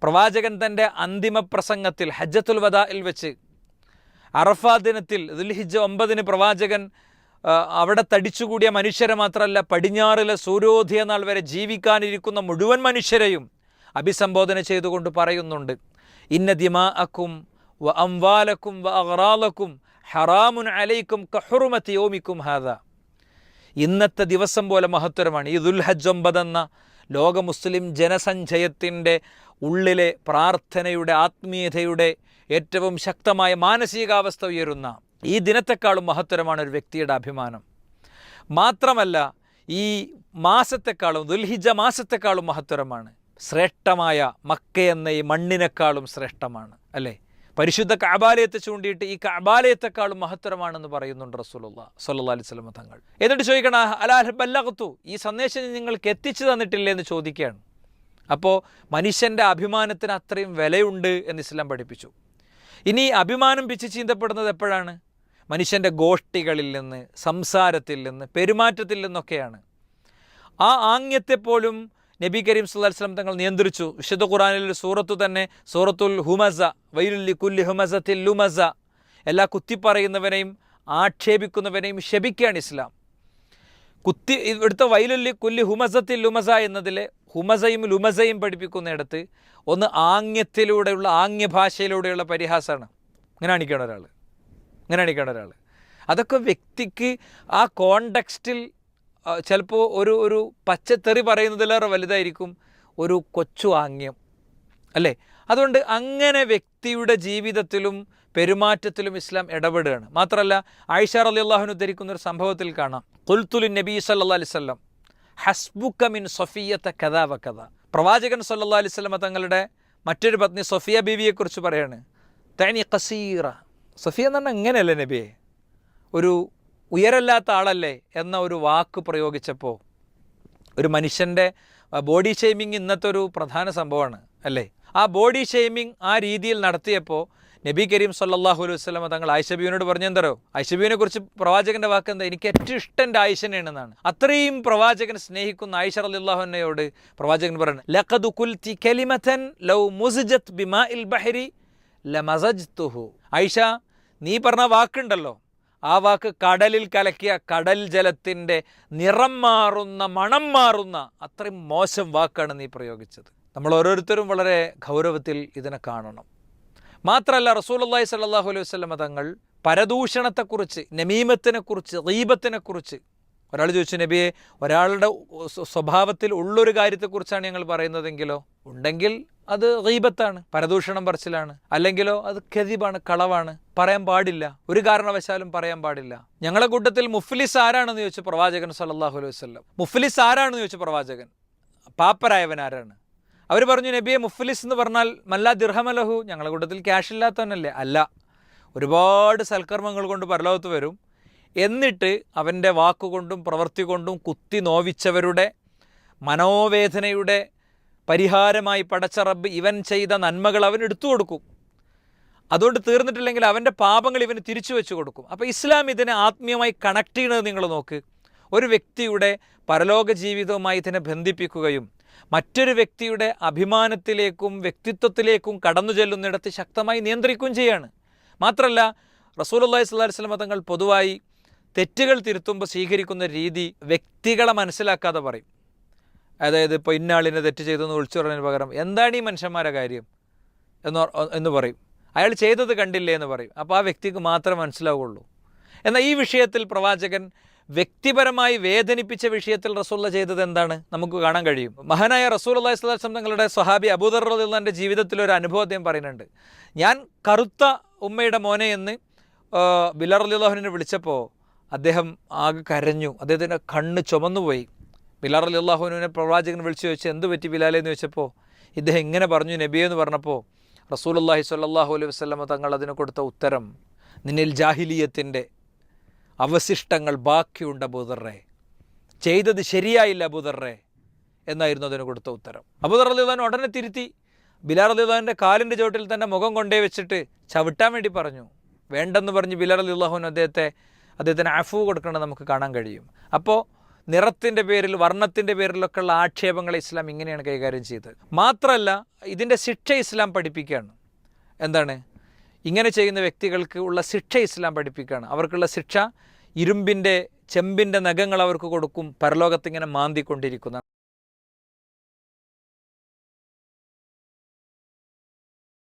പ്രവാചകൻ തൻ്റെ അന്തിമ പ്രസംഗത്തിൽ ഹജ്ജത്തുൽ വദാഇൽ വെച്ച് അറഫാ ദിനത്തിൽ ദുൽഹിജ്ജ 9 പ്രവാചകൻ അവിടെ തടിച്ചുകൂടിയ മനുഷ്യരെ മാത്രമല്ല, പടിഞ്ഞാറിലെ സൂര്യോദയ നാൾ വരെ ജീവിക്കാനിരിക്കുന്ന മുഴുവൻ മനുഷ്യരെയും അഭിസംബോധന ചെയ്തുകൊണ്ട് പറയുന്നുണ്ട്, ഇന്ന ദിമാഅക്കും വ അംവാലക്കും വ അഗ്റാലക്കും ഹറാമുൻ അലൈക്കും കഹുറുമത്തി യൗമിക്കും ഹാദാ. ഇന്നത്തെ ദിവസം പോലെ മഹത്തരമാണ് ഈ ദുൽഹജ്ജ് 9 എന്ന ലോക മുസ്ലിം ജനസഞ്ചയത്തിൻ്റെ ഉള്ളിലെ പ്രാർത്ഥനയുടെ, ആത്മീയതയുടെ ഏറ്റവും ശക്തമായ മാനസികാവസ്ഥ ഉയരുന്ന ഈ ദിനത്തെക്കാളും മഹത്തരമാണ് ഒരു വ്യക്തിയുടെ അഭിമാനം. മാത്രമല്ല ഈ മാസത്തെക്കാളും, ദുൽഹിജ്ജ മാസത്തെക്കാളും മഹത്തരമാണ്, ശ്രേഷ്ഠമായ മക്ക എന്ന ഈ മണ്ണിനേക്കാളും ശ്രേഷ്ഠമാണ്, അല്ലേ? പരിശുദ്ധ കഅബാലയത്തെ ചൂണ്ടിയിട്ട് ഈ കഅബാലയത്തെക്കാളും മഹത്തരമാണെന്ന് പറയുന്നുണ്ട് റസൂലുള്ളാഹി സ്വല്ലല്ലാഹു അലൈഹി വസല്ലം തങ്ങൾ. എന്നിട്ട് ചോദിക്കണം, അലാ ബല്ലഗ്തു, ഈ സന്ദേശം നിങ്ങൾക്ക് എത്തിച്ചു തന്നിട്ടില്ലേ എന്ന് ചോദിക്കുകയാണ്. അപ്പോൾ മനുഷ്യൻ്റെ അഭിമാനത്തിന് അത്രയും വിലയുണ്ട് എന്ന് ഇസ്ലാം പഠിപ്പിച്ചു. ഇനി അഭിമാനം പിച്ച് ചീന്തപ്പെടുന്നത് എപ്പോഴാണ്? മനുഷ്യൻ്റെ ഗോഷ്ഠികളിൽ നിന്ന്, സംസാരത്തിൽ നിന്ന്, പെരുമാറ്റത്തിൽ നിന്നൊക്കെയാണ്. ആ ആംഗ്യത്തെപ്പോലും നബി കരീം സല്ലല്ലാഹു അലൈഹി വസല്ലം തങ്ങൾ നിയന്ത്രിച്ചു. വിശുദ്ധ ഖുർആനിൽ സൂറത്തു തന്നെ, സൂറത്തുൽ ഹുമസ, വൈലുൽ ലികുല്ലി ഹുമസത്തിൽ ലുമസ, എല്ലാ കുത്തിപ്പറയുന്നവനെയും ആക്ഷേപിക്കുന്നവനെയും ശപിക്കുകയാണ് ഇസ്ലാം. ഇവിടുത്തെ വൈലുൽ ലികുല്ലി ഹുമസത്തിൽ ലുമസ എന്നതിലെ ഹുമസയും ലുമസയും പഠിപ്പിക്കുന്നിടത്ത് ഒന്ന് ആംഗ്യത്തിലൂടെയുള്ള, ആംഗ്യഭാഷയിലൂടെയുള്ള പരിഹാസമാണ്. ഇങ്ങനെ അണിക്കണം ഒരാൾ. അതൊക്കെ വ്യക്തിക്ക് ആ കോണ്ടെക്സ്റ്റിൽ ചിലപ്പോൾ ഒരു പച്ചത്തെറി പറയുന്നതിലേറെ വലുതായിരിക്കും ഒരു കൊച്ചു ആംഗ്യം, അല്ലേ? അതുകൊണ്ട് അങ്ങനെ വ്യക്തിയുടെ ജീവിതത്തിലും പെരുമാറ്റത്തിലും ഇസ്ലാം ഇടപെടുകയാണ്. മാത്രമല്ല, ആയിഷ റളിയല്ലാഹു അൻഹ ഉദ്ധരിക്കുന്ന ഒരു സംഭവത്തിൽ കാണാം, ഖുൽതു ലിന്നബി സല്ലല്ലാഹു അലൈഹി വസല്ലം ഹസ്ബുക മിൻ സഫിയ്യത കദാ വ കദാ. പ്രവാചകൻ സല്ലല്ലാഹു അലൈഹി വസല്ലം തങ്ങളുടെ മറ്റൊരു പത്നി സഫിയ ബീവിയെക്കുറിച്ച് പറയാണ്, തഅനി ഖസീറ. സഫിയ എന്ന് പറഞ്ഞാൽ എങ്ങനെയല്ലേ നബിയെ, ഒരു ഉയരല്ലാത്ത ആളല്ലേ എന്ന ഒരു വാക്ക് പ്രയോഗിച്ചപ്പോൾ, ഒരു മനുഷ്യൻ്റെ ബോഡി ഷെയ്മിങ് ഇന്നത്തെ ഒരു പ്രധാന സംഭവമാണ്, അല്ലേ? ആ ബോഡി ഷെയ്മിങ് ആ രീതിയിൽ നടത്തിയപ്പോൾ നബി കരീം സല്ലല്ലാഹു അലൈഹി വസല്ലം തങ്ങൾ ആയിഷ ബീവിയോട് പറഞ്ഞെന്തരോ, ആയിഷ ബീവിനെ കുറിച്ച് പ്രവാചകൻ്റെ വാക്ക് എന്താ, എനിക്ക് ഏറ്റവും ഇഷ്ടം എൻ്റെ ആയിഷനെയാണെന്നാണ്. അത്രയും പ്രവാചകൻ സ്നേഹിക്കുന്ന ആയിഷ റളിയല്ലാഹു അൻഹയോട് പ്രവാചകൻ പറയുന്നത്, ലഖദ് ഖുൽതി കലിമതൻ ലൗ മുസ്ജത് ബിമാഇൽ ബഹരി ലമസജ്തുഹു. ആയിഷ, നീ പറഞ്ഞ വാക്കുണ്ടല്ലോ, ആ വാക്ക് കടലിൽ കലക്കിയ കടൽ ജലത്തിൻ്റെ നിറം മാറുന്ന, മണം മാറുന്ന അത്രയും മോശം വാക്കാണ് നീ പ്രയോഗിച്ചത്. നമ്മൾ ഓരോരുത്തരും വളരെ ഗൗരവത്തിൽ ഇതിനെ കാണണം. മാത്രമല്ല, റസൂലുള്ളാഹി സ്വല്ലല്ലാഹു അലൈഹി വസല്ലം തങ്ങൾ പരദൂഷണത്തെക്കുറിച്ച്, നമീമത്തിനെക്കുറിച്ച്, ഗീബത്തിനെക്കുറിച്ച്, ഒരാൾ ചോദിച്ചു, നബിയെ, ഒരാളുടെ സ്വഭാവത്തിൽ ഉള്ളൊരു കാര്യത്തെക്കുറിച്ചാണ് ഞങ്ങൾ പറയുന്നതെങ്കിലോ, ഉണ്ടെങ്കിൽ അത് ഗീബത്താണ്, പരദൂഷണം പറച്ചിലാണ്, അല്ലെങ്കിലോ അത് കദിബാണ്, കളവാണ്, പറയാൻ പാടില്ല, ഒരു കാരണവശാലും പറയാൻ പാടില്ല. ഞങ്ങളുടെ കൂട്ടത്തിൽ മുഫ്ലിസ് ആരാണെന്ന് ചോദിച്ചു പ്രവാചകൻ സല്ലല്ലാഹു അലൈഹി വസല്ലം. മുഫ്ലിസ് ആരാണെന്ന് ചോദിച്ചു പ്രവാചകൻ, പാപ്പരായവൻ ആരാണ്? അവർ പറഞ്ഞു, നബിയെ, മുഫ്ലിസ് എന്ന് പറഞ്ഞാൽ മല്ലാ ദിർഹമലഹു, ഞങ്ങളുടെ കൂട്ടത്തിൽ ക്യാഷ് ഇല്ലാത്തവനല്ലേ? അല്ല, ഒരുപാട് സൽക്കർമ്മങ്ങൾ കൊണ്ട് പരലോകത്ത് വരും, എന്നിട്ട് അവൻ്റെ വാക്കുകൊണ്ടും പ്രവൃത്തി കൊണ്ടും കുത്തി നോവിച്ചവരുടെ മനോവേദനയുടെ പരിഹാരമായി പടച്ച റബ്ബ് ഇവൻ ചെയ്ത നന്മകൾ അവൻ എടുത്തു കൊടുക്കും. അതുകൊണ്ട് തീർന്നിട്ടില്ലെങ്കിൽ അവൻ്റെ പാപങ്ങൾ ഇവന് തിരിച്ചു വെച്ച് കൊടുക്കും. അപ്പോൾ ഇസ്ലാം ഇതിനെ ആത്മീയമായി കണക്ട് ചെയ്യുന്നത് നിങ്ങൾ നോക്ക്. ഒരു വ്യക്തിയുടെ പരലോക ജീവിതവുമായി ഇതിനെ ബന്ധിപ്പിക്കുകയും മറ്റൊരു വ്യക്തിയുടെ അഭിമാനത്തിലേക്കും വ്യക്തിത്വത്തിലേക്കും കടന്നു ചെല്ലുന്നിടത്ത് ശക്തമായി നിയന്ത്രിക്കുകയും ചെയ്യാണ്. മാത്രമല്ല, റസൂലുള്ളാഹി സ്വല്ലല്ലാഹു അലൈഹി വസല്ലം തങ്ങൾ പൊതുവായി തെറ്റുകൾ തിരുത്തുമ്പോൾ സ്വീകരിക്കുന്ന രീതി വ്യക്തികളെ മനസ്സിലാക്കാതെ പറയും. അതായത് ഇപ്പോൾ ഇന്നാളിനെ തെറ്റ് ചെയ്തെന്ന് വിളിച്ചു പറഞ്ഞതിന് പകരം എന്താണ് ഈ മനുഷ്യന്മാരെ കാര്യം എന്ന് പറയും. അയാൾ ചെയ്തത് കണ്ടില്ലേ എന്ന് പറയും. അപ്പോൾ ആ വ്യക്തിക്ക് മാത്രമേ മനസ്സിലാവുള്ളൂ. എന്നാൽ ഈ വിഷയത്തിൽ പ്രവാചകൻ വ്യക്തിപരമായി വേദനിപ്പിച്ച വിഷയത്തിൽ റസൂലുള്ള ചെയ്തത് എന്താണ് നമുക്ക് കാണാൻ കഴിയും. മഹാനായ റസൂലുള്ളാഹി സ്വല്ലല്ലാഹു അലൈഹി വസല്ലം തങ്ങളുടെ സ്വഹാബി അബൂദർ റളിയല്ലാഹു അൻഹുവിൻ്റെ ജീവിതത്തിലൊരു അനുഭവം അദ്ദേഹം പറയുന്നുണ്ട്. ഞാൻ കറുത്ത ഉമ്മയുടെ മോനെ എന്ന് ബിലാൽ റളിയല്ലാഹു അൻഹുവിനെ വിളിച്ചപ്പോൾ അദ്ദേഹം ആകെ കരഞ്ഞു, അദ്ദേഹത്തിൻ്റെ കണ്ണ് ചുമന്നുപോയി. ബിലാൽ റളിയല്ലാഹു അൻഹുവിനെ പ്രവാചകൻ വിളിച്ചു ചോദിച്ചു, എന്ത് പറ്റി ബിലാലെ എന്ന് ചോദിച്ചപ്പോൾ ഇദ്ദേഹം ഇങ്ങനെ പറഞ്ഞു നബിയെ എന്ന് പറഞ്ഞപ്പോൾ റസൂലുള്ളാഹി സ്വല്ലല്ലാഹു അലൈഹി വസല്ലം തങ്ങൾ അതിന് കൊടുത്ത ഉത്തരം, നിന്നിൽ ജാഹിലിയത്തിൻ്റെ അവശിഷ്ടങ്ങൾ ബാക്കിയുണ്ട് അബൂദർറെ, ചെയ്തത് ശരിയായില്ല അബൂദർറെ എന്നായിരുന്നു അതിന് കൊടുത്ത ഉത്തരം. അബൂദർ റളിയല്ലാഹു അൻഹു ഉടനെ തിരുത്തി. ബിലാൽ റളിയല്ലാഹു അൻഹുവിൻ്റെ കാലിൻ്റെ ചോട്ടിൽ തന്നെ മുഖം കൊണ്ടേ വെച്ചിട്ട് ചവിട്ടാൻ വേണ്ടി പറഞ്ഞു. വേണ്ടെന്ന് പറഞ്ഞ് ബിലാൽ റളിയല്ലാഹു അൻഹു അദ്ദേഹത്തിന് അഫൂ കൊടുക്കണം നമുക്ക് കാണാൻ കഴിയും. അപ്പോൾ നിറത്തിൻ്റെ പേരിൽ, വർണ്ണത്തിൻ്റെ പേരിലൊക്കെ ഉള്ള ആക്ഷേപങ്ങളെ ഇസ്ലാം ഇങ്ങനെയാണ് കൈകാര്യം ചെയ്തത്. മാത്രമല്ല ഇതിൻ്റെ ശിക്ഷ ഇസ്ലാം പഠിപ്പിക്കുകയാണ്. എന്താണ്? ഇങ്ങനെ ചെയ്യുന്ന വ്യക്തികൾക്ക് ഉള്ള ശിക്ഷ ഇസ്ലാം പഠിപ്പിക്കുകയാണ്. അവർക്കുള്ള ശിക്ഷ ചെമ്പിൻ്റെ നഖങ്ങൾ അവർക്ക് കൊടുക്കും, പരലോകത്തിങ്ങനെ മാന്തിക്കൊണ്ടിരിക്കുന്ന